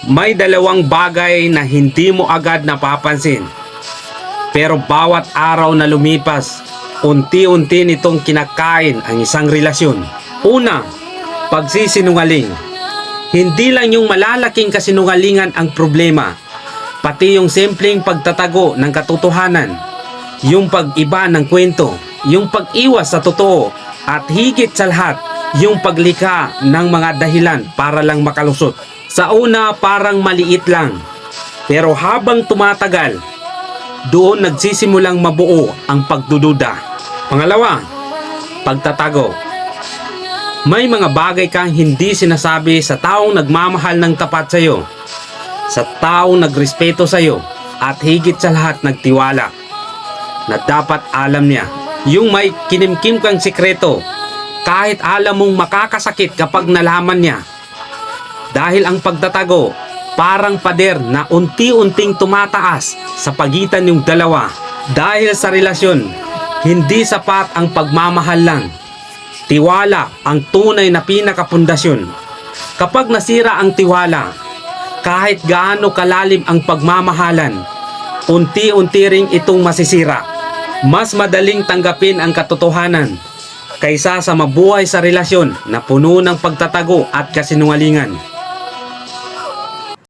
May dalawang bagay na hindi mo agad napapansin. Pero bawat araw na lumipas, unti-unti nitong kinakain ang isang relasyon. Una, pagsisinungaling. Hindi lang yung malalaking kasinungalingan ang problema, pati yung simpleng pagtatago ng katotohanan, yung pag-iba ng kwento, yung pag-iwas sa totoo, at higit sa lahat, yung paglikha ng mga dahilan para lang makalusot. Sa una parang maliit lang, pero habang tumatagal, doon nagsisimulang mabuo ang pagdududa. Pangalawa, pagtatago. May mga bagay kang hindi sinasabi sa taong nagmamahal ng tapat sa iyo, sa taong nagrespeto sa iyo, at higit sa lahat nagtiwala, na dapat alam niya. Yung may kinimkim kang sikreto, kahit alam mong makakasakit kapag nalaman niya. Dahil ang pagtatago, parang pader na unti-unting tumataas sa pagitan yung dalawa. Dahil sa relasyon, hindi sapat ang pagmamahal lang. Tiwala ang tunay na pinakapundasyon. Kapag nasira ang tiwala, kahit gaano kalalim ang pagmamahalan, unti-unti ring itong masisira. Mas madaling tanggapin ang katotohanan kaysa sa mabuhay sa relasyon na puno ng pagtatago at kasinungalingan.